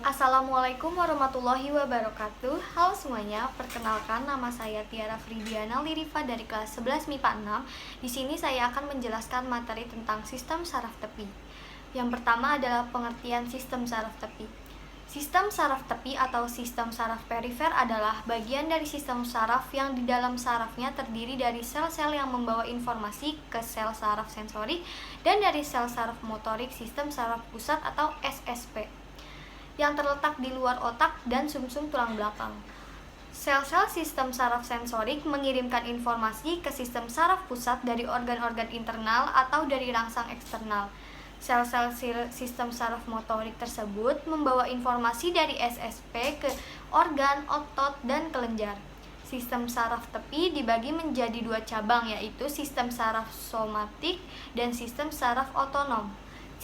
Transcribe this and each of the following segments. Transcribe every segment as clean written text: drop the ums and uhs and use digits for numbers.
Assalamualaikum warahmatullahi wabarakatuh. Halo semuanya, perkenalkan nama saya Tiara Fridiana Lirifa dari kelas 11 MIPA 6. Di sini saya akan menjelaskan materi tentang sistem saraf tepi. Yang pertama adalah pengertian sistem saraf tepi. Sistem saraf tepi atau sistem saraf perifer adalah bagian dari sistem saraf yang di dalam sarafnya terdiri dari sel-sel yang membawa informasi ke sel saraf sensorik dan dari sel saraf motorik sistem saraf pusat atau SSP yang terletak di luar otak dan sumsum tulang belakang. Sel-sel sistem saraf sensorik mengirimkan informasi ke sistem saraf pusat dari organ-organ internal atau dari rangsang eksternal. Sel-sel sistem saraf motorik tersebut membawa informasi dari SSP ke organ, otot, dan kelenjar. Sistem saraf tepi dibagi menjadi dua cabang, yaitu sistem saraf somatik dan sistem saraf otonom.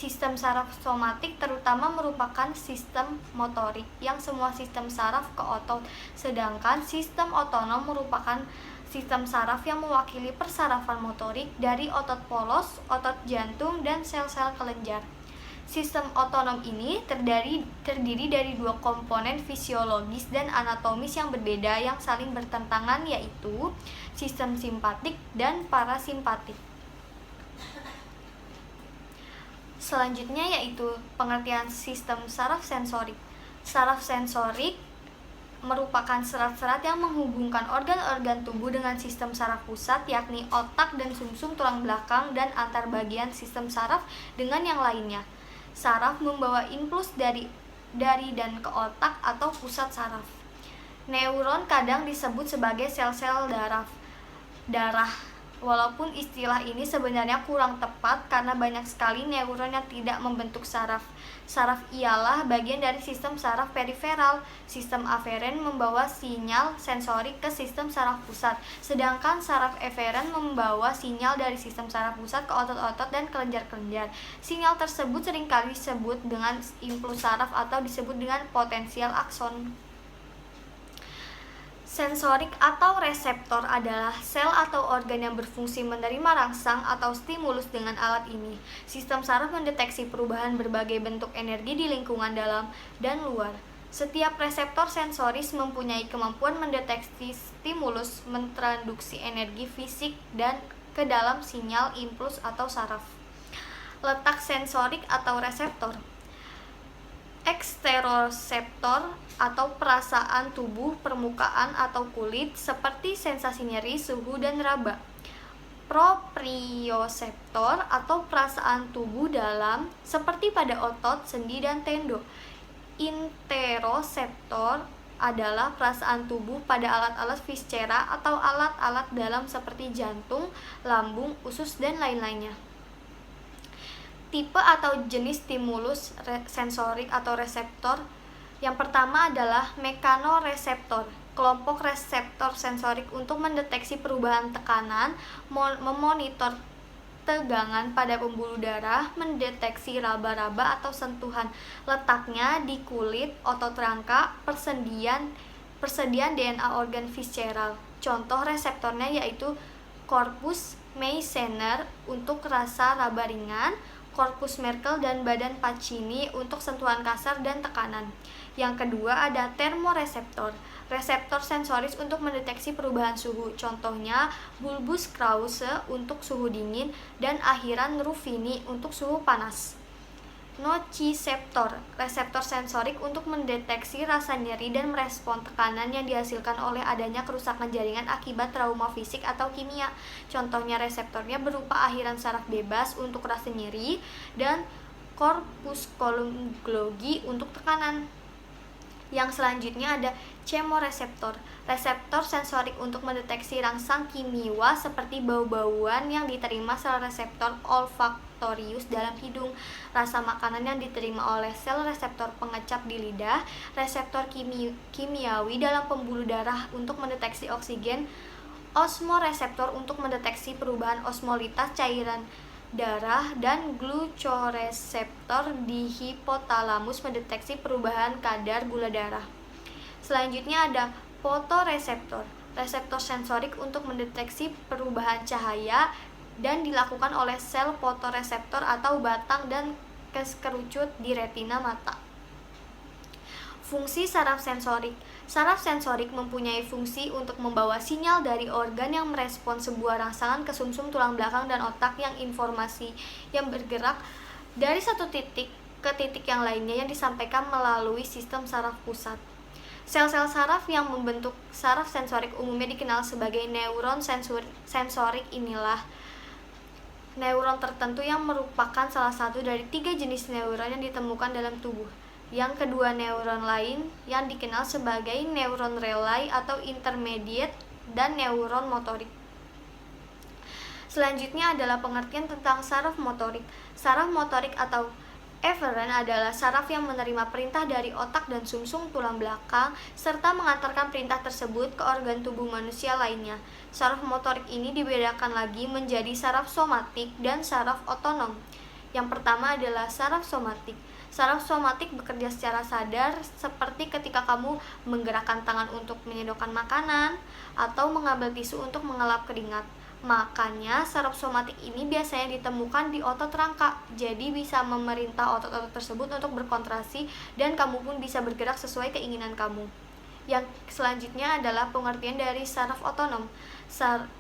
Sistem saraf somatik terutama merupakan sistem motorik yang semua sistem saraf ke otot, sedangkan sistem otonom merupakan sistem saraf yang mewakili persarafan motorik dari otot polos, otot jantung, dan sel-sel kelenjar. Sistem otonom ini terdiri dari dua komponen fisiologis dan anatomis yang berbeda yang saling bertentangan, yaitu sistem simpatik dan parasimpatik. Selanjutnya yaitu pengertian sistem saraf sensorik. Saraf sensorik merupakan serat-serat yang menghubungkan organ-organ tubuh dengan sistem saraf pusat, yakni otak dan sumsum tulang belakang, dan antar bagian sistem saraf dengan yang lainnya. Saraf membawa impuls dari dan ke otak atau pusat saraf. Neuron kadang disebut sebagai sel-sel darah. Walaupun istilah ini sebenarnya kurang tepat karena banyak sekali neuron yang tidak membentuk saraf. Saraf ialah bagian dari sistem saraf periferal. Sistem aferen membawa sinyal sensorik ke sistem saraf pusat, sedangkan saraf eferen membawa sinyal dari sistem saraf pusat ke otot-otot dan kelenjar-kelenjar. Sinyal tersebut seringkali disebut dengan impuls saraf atau disebut dengan potensial akson. Sensorik atau reseptor adalah sel atau organ yang berfungsi menerima rangsang atau stimulus dengan alat ini. Sistem saraf mendeteksi perubahan berbagai bentuk energi di lingkungan dalam dan luar. Setiap reseptor sensoris mempunyai kemampuan mendeteksi stimulus, mentransduksi energi fisik dan ke dalam sinyal impuls atau saraf. Letak sensorik atau reseptor. Eksteroseptor atau perasaan tubuh, permukaan atau kulit seperti sensasi nyeri, suhu, dan raba. Proprioseptor atau perasaan tubuh dalam seperti pada otot, sendi, dan tendo. Interoseptor adalah perasaan tubuh pada alat-alat viscera atau alat-alat dalam seperti jantung, lambung, usus, dan lain-lainnya. Tipe atau jenis stimulus sensorik atau reseptor. Yang pertama adalah mekanoreseptor. Kelompok reseptor sensorik untuk mendeteksi perubahan tekanan, memonitor tegangan pada pembuluh darah, mendeteksi raba-raba atau sentuhan. Letaknya di kulit, otot rangka, persediaan DNA organ visceral. Contoh reseptornya yaitu korpus Meissner untuk rasa raba ringan, korpus Merkel dan badan Pacini untuk sentuhan kasar dan tekanan. Yang kedua ada termoreseptor. Reseptor sensoris untuk mendeteksi perubahan suhu. Contohnya bulbus Krause untuk suhu dingin dan akhiran Ruffini untuk suhu panas. Nociceptor. Reseptor sensorik untuk mendeteksi rasa nyeri dan merespon tekanan yang dihasilkan oleh adanya kerusakan jaringan akibat trauma fisik atau kimia. Contohnya reseptornya berupa akhiran saraf bebas untuk rasa nyeri dan corpusculum Golgi untuk tekanan. Yang selanjutnya ada chemoreseptor. Reseptor sensorik untuk mendeteksi rangsang kimia seperti bau-bauan yang diterima sel reseptor olfaktorius dalam hidung, rasa makanan yang diterima oleh sel reseptor pengecap di lidah, reseptor kimiawi dalam pembuluh darah untuk mendeteksi oksigen, osmoreseptor untuk mendeteksi perubahan osmolitas cairan darah, dan glucoreseptor di hipotalamus mendeteksi perubahan kadar gula darah. Selanjutnya ada fotoreseptor. Reseptor sensorik untuk mendeteksi perubahan cahaya dan dilakukan oleh sel fotoreseptor atau batang dan kerucut di retina mata. Fungsi saraf sensorik. Saraf sensorik mempunyai fungsi untuk membawa sinyal dari organ yang merespons sebuah rangsangan ke sumsum tulang belakang dan otak yang informasi yang bergerak dari satu titik ke titik yang lainnya yang disampaikan melalui sistem saraf pusat. Sel-sel saraf yang membentuk saraf sensorik umumnya dikenal sebagai neuron sensorik. Inilah neuron tertentu yang merupakan salah satu dari 3 jenis neuron yang ditemukan dalam tubuh. Yang kedua neuron lain yang dikenal sebagai neuron relay atau intermediate dan neuron motorik. Selanjutnya adalah pengertian tentang saraf motorik. Saraf motorik atau efferent adalah saraf yang menerima perintah dari otak dan sumsum tulang belakang serta mengantarkan perintah tersebut ke organ tubuh manusia lainnya. Saraf motorik ini dibedakan lagi menjadi saraf somatik dan saraf otonom. Yang pertama adalah saraf somatik. Saraf somatik bekerja secara sadar seperti ketika kamu menggerakkan tangan untuk menyedokkan makanan atau mengambil tisu untuk mengelap keringat. Makanya saraf somatik ini biasanya ditemukan di otot rangka, jadi bisa memerintah otot-otot tersebut untuk berkontraksi dan kamu pun bisa bergerak sesuai keinginan kamu. Yang selanjutnya adalah pengertian dari saraf otonom.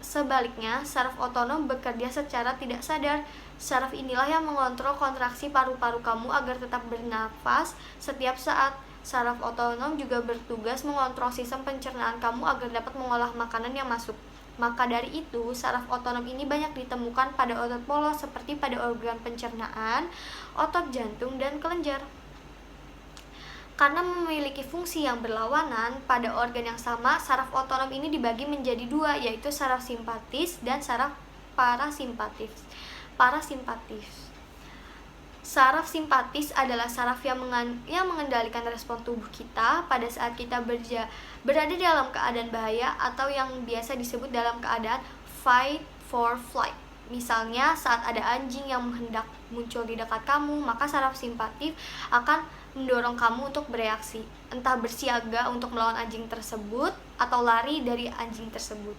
Sebaliknya, saraf otonom bekerja secara tidak sadar. Saraf inilah yang mengontrol kontraksi paru-paru kamu agar tetap bernafas setiap saat. Saraf otonom juga bertugas mengontrol sistem pencernaan kamu agar dapat mengolah makanan yang masuk. Maka dari itu, saraf otonom ini banyak ditemukan pada otot polos seperti pada organ pencernaan, otot jantung, dan kelenjar. Karena memiliki fungsi yang berlawanan pada organ yang sama, saraf otonom ini dibagi menjadi 2, yaitu saraf simpatis dan saraf parasimpatis. Saraf simpatis adalah saraf yang mengendalikan respon tubuh kita pada saat kita berada dalam keadaan bahaya atau yang biasa disebut dalam keadaan fight for flight. Misalnya saat ada anjing yang hendak muncul di dekat kamu, maka saraf simpatis akan mendorong kamu untuk bereaksi, entah bersiaga untuk melawan anjing tersebut atau lari dari anjing tersebut.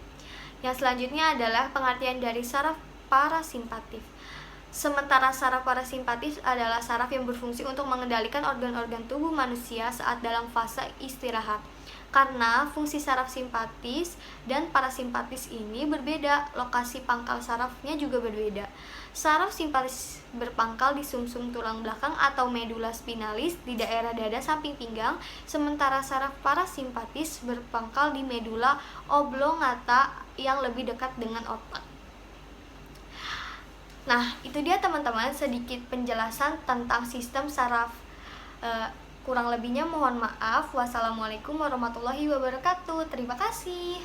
Yang selanjutnya adalah pengertian dari saraf parasimpatis. Sementara saraf parasimpatis adalah saraf yang berfungsi untuk mengendalikan organ-organ tubuh manusia saat dalam fase istirahat. Karena fungsi saraf simpatis dan parasimpatis ini berbeda, lokasi pangkal sarafnya juga berbeda. Saraf simpatis berpangkal di sumsum tulang belakang atau medula spinalis di daerah dada samping pinggang, sementara saraf parasimpatis berpangkal di medula oblongata yang lebih dekat dengan otak. Nah, itu dia teman-teman sedikit penjelasan tentang sistem saraf. Kurang lebihnya mohon maaf. Wassalamualaikum warahmatullahi wabarakatuh. Terima kasih.